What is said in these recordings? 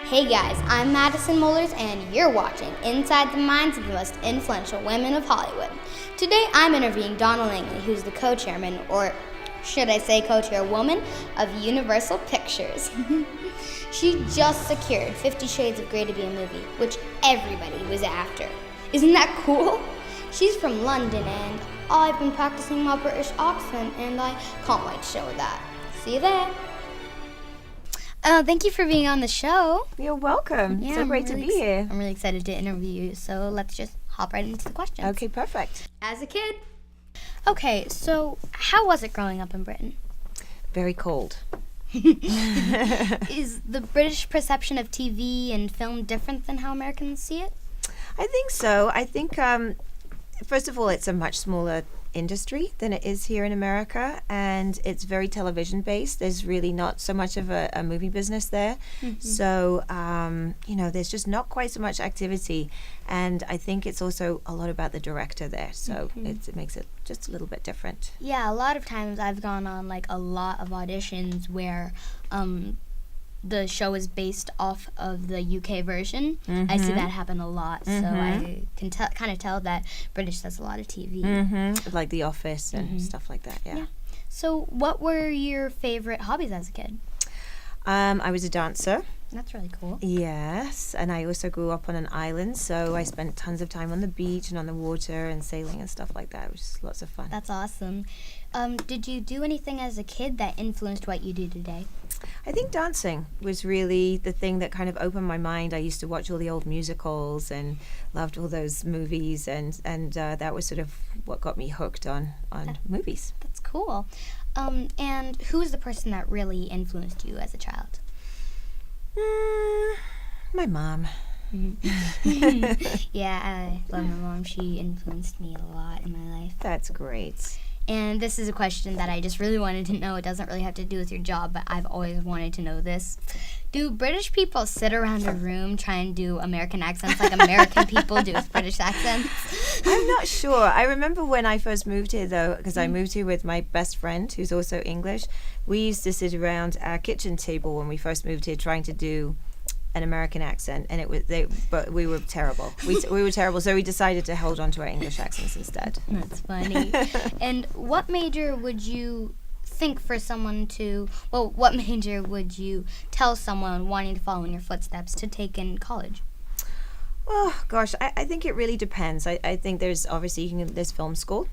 Hey guys, I'm Madison Rothschild and you're watching Inside the Minds of the Most Influential Women of Hollywood. Today I'm interviewing Donna Langley, who's the co-chairman, or should I say co-chairwoman, of Universal Pictures. She just secured 50 Shades of Grey to be a movie, which everybody was after. Isn't that cool? She's from London and I've been practicing my British accent and I can't wait to show her that. See you there. Thank you for being on the show. You're welcome. Yeah, so great to be here. I'm really excited to interview you, so let's just hop right into the questions. Okay, perfect. As a kid. Okay, so how was it growing up in Britain? Very cold. Is the British perception of TV and film different than how Americans see it? I think so. I think, first of all, it's a much smaller industry than it is here in America, and it's very television based. There's really not so much of a movie business there. Mm-hmm. So there's just not quite so much activity, and I think it's also a lot about the director there, so it makes it just a little bit different. Yeah, a lot of times I've gone on like a lot of auditions where the show is based off of the UK version. Mm-hmm. I see that happen a lot, so I can kind of tell that British does a lot of TV. Mm-hmm. Like The Office and stuff like that, yeah. So what were your favorite hobbies as a kid? I was a dancer. That's really cool. Yes, and I also grew up on an island, so I spent tons of time on the beach and on the water and sailing and stuff like that. It was just lots of fun. That's awesome. Did you do anything as a kid that influenced what you do today? I think dancing was really the thing that kind of opened my mind. I used to watch all the old musicals and loved all those movies, and that was sort of what got me hooked on movies. That's cool. And who is the person that really influenced you as a child? My mom. Yeah, I love my mom. She influenced me a lot in my life. That's great. And this is a question that I just really wanted to know. It doesn't really have to do with your job, but I've always wanted to know this. Do British people sit around a room try and do American accents like American people do with British accents? I'm not sure. I remember when I first moved here, though, because I moved here with my best friend, who's also English. We used to sit around our kitchen table when we first moved here trying to do an American accent, and but we were terrible. We were terrible, so we decided to hold on to our English accents instead. That's funny. And what major would you think for someone to, what major would you tell someone wanting to follow in your footsteps to take in college? Oh, gosh, I think it really depends. I think there's obviously, there's film school.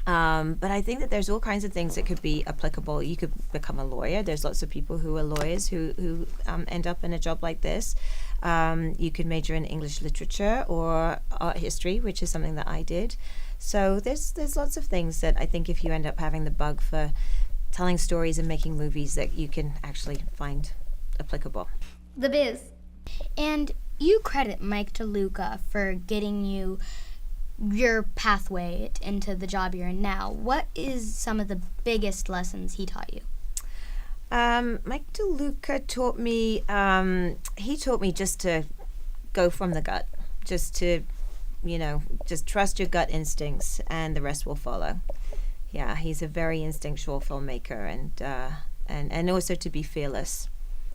But I think that there's all kinds of things that could be applicable. You could become a lawyer. There's lots of people who are lawyers who end up in a job like this. You could major in English literature or art history, which is something that I did. So there's lots of things that I think if you end up having the bug for telling stories and making movies that you can actually find applicable. The biz. And you credit Mike DeLuca for getting you your pathway into the job you're in now. What is some of the biggest lessons he taught you? Mike DeLuca taught me, just to go from the gut, just to, just trust your gut instincts and the rest will follow. Yeah, he's a very instinctual filmmaker, and also to be fearless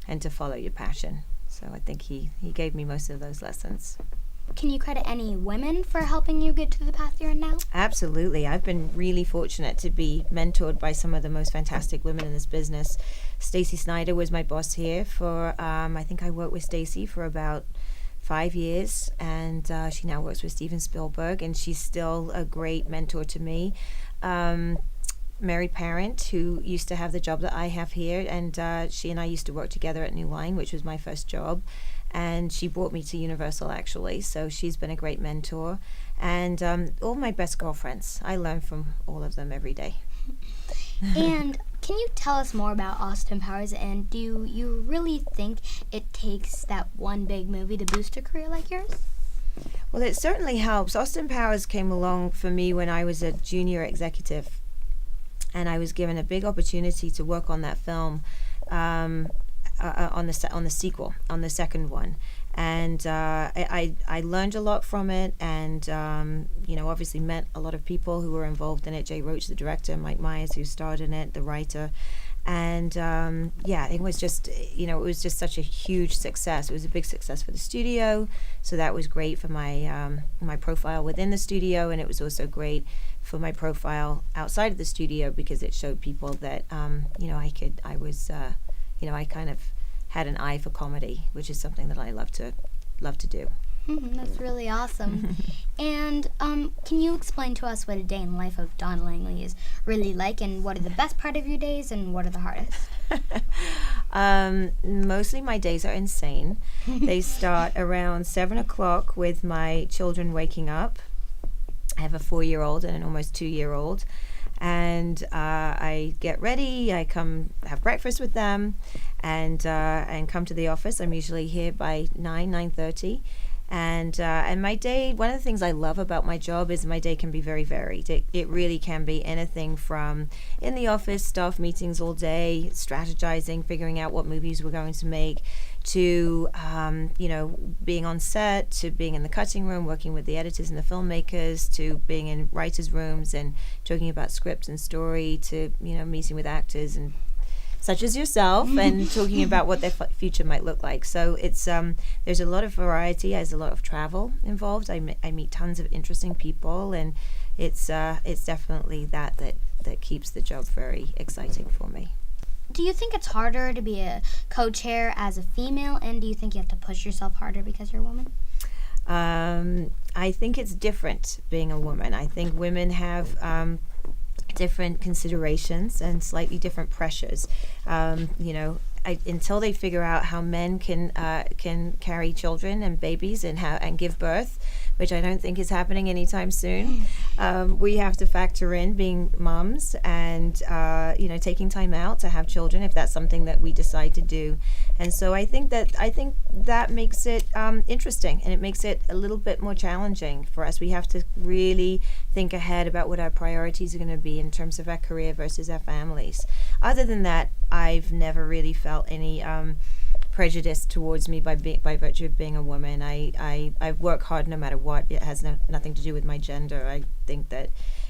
and to follow your passion. So I think he gave me most of those lessons. Can you credit any women for helping you get to the path you're in now? Absolutely. I've been really fortunate to be mentored by some of the most fantastic women in this business. Stacey Snyder was my boss here for, I think I worked with Stacey for about 5 years, and she now works with Steven Spielberg, and she's still a great mentor to me. Mary Parent, who used to have the job that I have here, and she and I used to work together at New Line, which was my first job. And she brought me to Universal, actually, so she's been a great mentor. And all my best girlfriends. I learn from all of them every day. And can you tell us more about Austin Powers, and do you really think it takes that one big movie to boost a career like yours? Well, it certainly helps. Austin Powers came along for me when I was a junior executive, and I was given a big opportunity to work on that film. On the sequel, on the second one, and I learned a lot from it, and obviously met a lot of people who were involved in it. Jay Roach, the director, Mike Myers, who starred in it, the writer, And it was just, it was just such a huge success. It was a big success for the studio, so that was great for my my profile within the studio, and it was also great for my profile outside of the studio because it showed people that I kind of had an eye for comedy, which is something that I love to do. That's really awesome. And can you explain to us what a day in the life of Donna Langley is really like, and what are the best part of your days and what are the hardest? Mostly my days are insane. They start around 7 o'clock with my children waking up. I have a 4-year-old and an almost 2-year-old. And I get ready, I come have breakfast with them, and come to the office. I'm usually here by 9:30. And my day, one of the things I love about my job is my day can be very varied. It really can be anything from in the office, staff meetings all day, strategizing, figuring out what movies we're going to make, to being on set, to being in the cutting room, working with the editors and the filmmakers, to being in writers' rooms and talking about script and story, to meeting with actors and such as yourself and talking about what their future might look like. So it's there's a lot of variety. There's a lot of travel involved. I meet tons of interesting people, and it's definitely that keeps the job very exciting for me. Do you think it's harder to be a co-chair as a female, and do you think you have to push yourself harder because you're a woman? I think it's different being a woman. I think women have different considerations and slightly different pressures. Until they figure out how men can carry children and babies and give birth, which I don't think is happening anytime soon. We have to factor in being moms and taking time out to have children if that's something that we decide to do. And so I think that makes it interesting, and it makes it a little bit more challenging for us. We have to really think ahead about what our priorities are going to be in terms of our career versus our families. Other than that, I've never really felt any prejudice towards me by virtue of being a woman. I work hard no matter what. It has nothing to do with my gender. I think that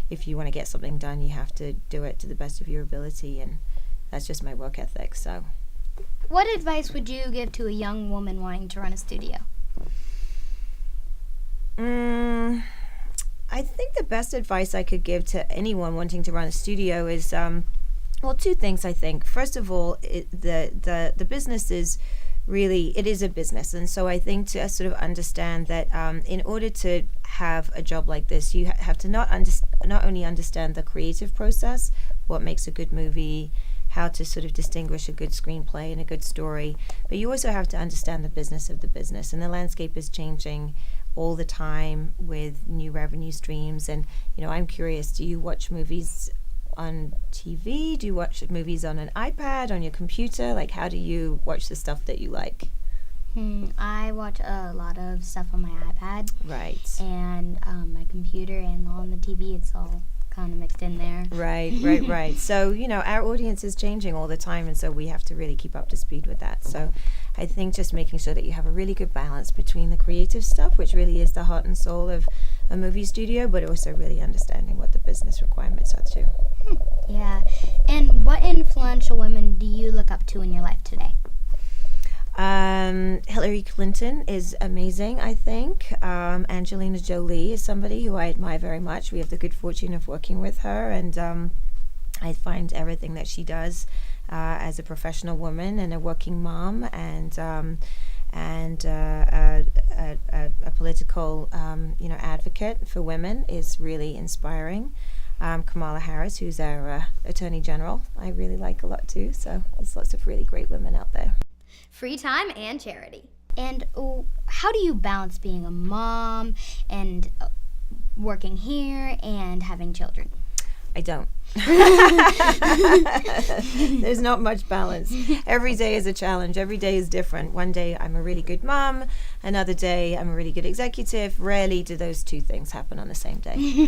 if you want to get something done, you have to do it to the best of your ability, and that's just my work ethic. So, what advice would you give to a young woman wanting to run a studio? I think the best advice I could give to anyone wanting to run a studio is two things. I think first of all, the business is really, it is a business, and so I think to sort of understand that in order to have a job like this, you have to not only understand the creative process, what makes a good movie, how to sort of distinguish a good screenplay and a good story, but you also have to understand the business of the business, and the landscape is changing all the time with new revenue streams. And I'm curious, do you watch movies on TV? Do you watch movies on an iPad, on your computer? Like, how do you watch the stuff that you like? I watch a lot of stuff on my iPad. Right. And my computer, and on the TV, it's all kind of mixed in there. Right. So, our audience is changing all the time, and so we have to really keep up to speed with that. So I think just making sure that you have a really good balance between the creative stuff, which really is the heart and soul of a movie studio, but also really understanding what the business requirements are too. Yeah. And what influential women do you look up to in your life today? Hillary Clinton is amazing, I think. Angelina Jolie is somebody who I admire very much. We have the good fortune of working with her, and I find everything that she does as a professional woman and a working mom and a political advocate for women is really inspiring. Kamala Harris, who's our Attorney General, I really like a lot too. So there's lots of really great women out there. Free time and charity. And how do you balance being a mom and working here and having children? I don't. There's not much balance. Every day is a challenge. Every day is different. One day I'm a really good mom. Another day I'm a really good executive. Rarely do those two things happen on the same day.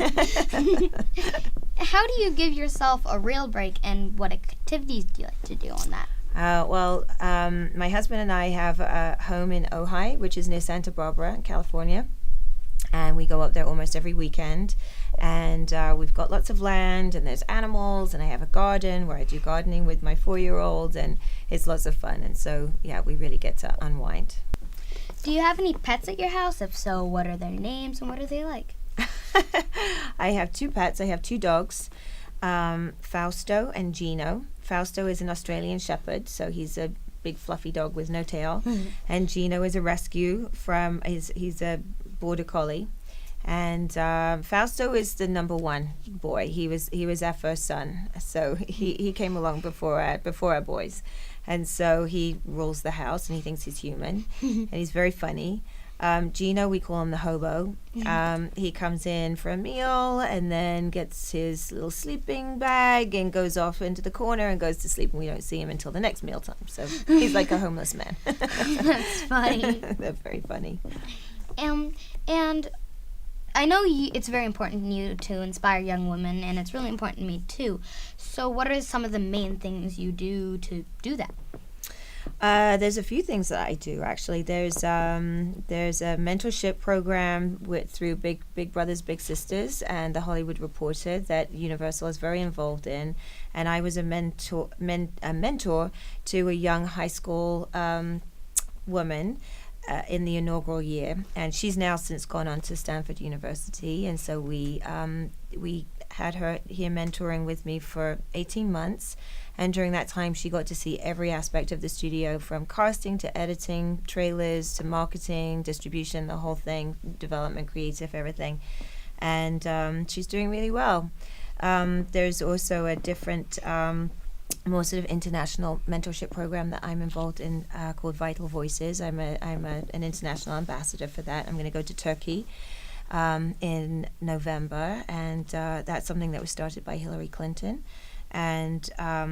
How do you give yourself a real break, and what activities do you like to do on that? My husband and I have a home in Ojai, which is near Santa Barbara in California, and we go up there almost every weekend. And we've got lots of land, and there's animals, and I have a garden where I do gardening with my 4-year-old, and it's lots of fun. And so, yeah, we really get to unwind. Do you have any pets at your house? If so, what are their names and what are they like? I have 2 pets. I have 2 dogs, Fausto and Gino. Fausto is an Australian Shepherd, so he's a big fluffy dog with no tail. And Gino is a rescue from, he's a border collie. And Fausto is the number 1 boy. He was our first son, so he came along before our boys, and so he rules the house, and he thinks he's human, and he's very funny. Gino, we call him the hobo. He comes in for a meal and then gets his little sleeping bag and goes off into the corner and goes to sleep, and we don't see him until the next mealtime. So he's like a homeless man. That's funny. They're very funny. And I know it's very important to you to inspire young women, and it's really important to me too. So what are some of the main things you do to do that? There's a few things that I do, actually. There's a mentorship program through Big Brothers Big Sisters and the Hollywood Reporter that Universal is very involved in, and I was a mentor to a young high school woman in the inaugural year, and she's now since gone on to Stanford University, and so we had her here mentoring with me for 18 months, and during that time she got to see every aspect of the studio, from casting to editing, trailers to marketing, distribution, the whole thing, development, creative, everything, and she's doing really well. There's also a different more sort of international mentorship program that I'm involved in called Vital Voices. I'm an international ambassador for that. I'm going to go to Turkey in November, and that's something that was started by Hillary Clinton. And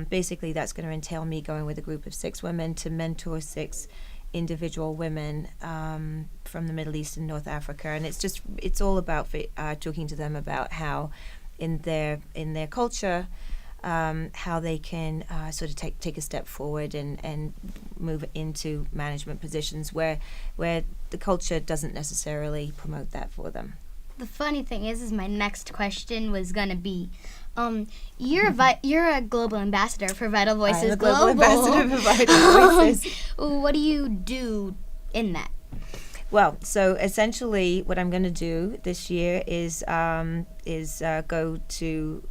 basically that's going to entail me going with a group of 6 women to mentor 6 individual women from the Middle East and North Africa. And it's all about talking to them about how in their culture, how they can sort of take a step forward and move into management positions where the culture doesn't necessarily promote that for them. The funny thing is my next question was gonna be, you're a global ambassador for Vital Voices. I'm a global ambassador for Vital Voices. What do you do in that? Well, so essentially, what I'm going to do this year is go to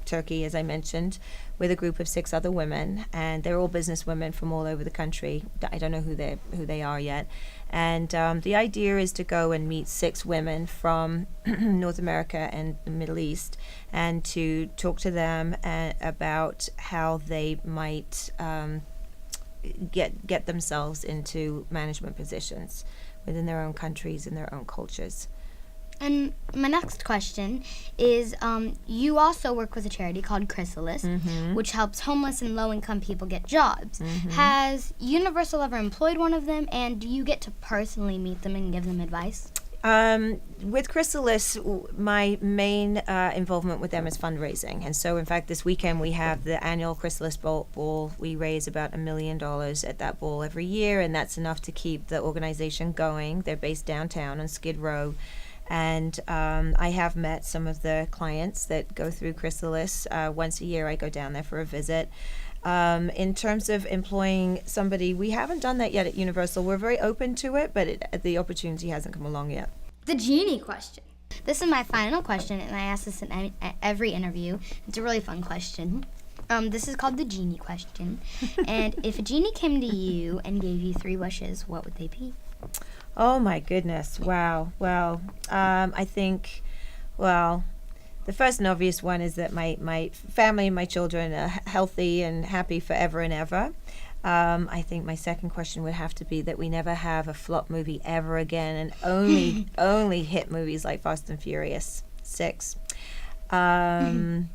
Turkey, as I mentioned, with a group of 6 other women, and they're all business women from all over the country. I don't know who they are yet, and the idea is to go and meet 6 women from North America and the Middle East, and to talk to them about how they might get themselves into management positions within their own countries and their own cultures. And my next question is, you also work with a charity called Chrysalis, which helps homeless and low-income people get jobs. Has Universal ever employed one of them, and do you get to personally meet them and give them advice? With Chrysalis, my main involvement with them is fundraising. And so, in fact, this weekend we have the annual Chrysalis Ball. We raise about $1 million at that ball every year, and that's enough to keep the organization going. They're based downtown on Skid Row. And I have met some of the clients that go through Chrysalis. Once a year I go down there for a visit. In terms of employing somebody, we haven't done that yet at Universal. We're very open to it, but the opportunity hasn't come along yet. The genie question. This is my final question, and I ask this in every interview. It's a really fun question. This is called the genie question. And if a genie came to you and gave you 3 wishes, what would they be? Oh my goodness! Wow. Well, I think, the first and obvious one is that my family and my children are healthy and happy forever and ever. I think my second question would have to be that we never have a flop movie ever again, and only hit movies like Fast and Furious 6. And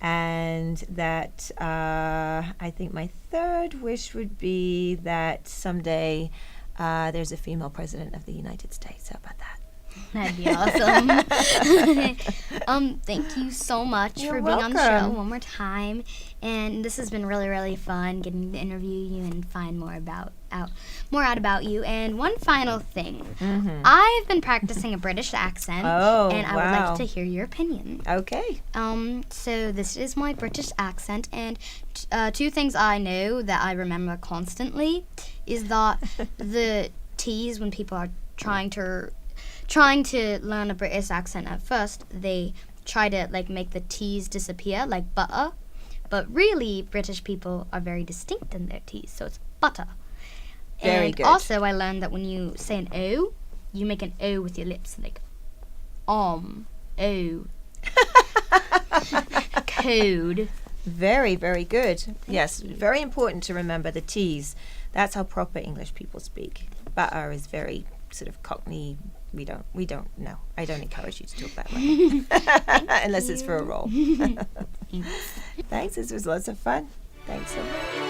that I think my third wish would be that someday there's a female president of the United States. How about that? That'd be awesome. Thank you so much You're for being on the show welcome. one more time. And this has been really, really fun getting to interview you and find more out about you. And one final thing. Mm-hmm. I've been practicing a British accent, Oh, and I would wow. like to hear your opinion. Okay. So this is my British accent, and two things I know that I remember constantly is that the T's, when people are trying to learn a British accent at first, they try to make the T's disappear, like butter. But really, British people are very distinct in their T's, so it's butter. Very And good. also, I learned that when you say an O, you make an O with your lips, like O. Code. Very, very good. Yes, very important to remember the T's. That's how proper English people speak. Butter is very sort of Cockney. We don't know. I don't encourage you to talk that way. Unless it's for a role. Thanks. This was lots of fun. Thanks so much.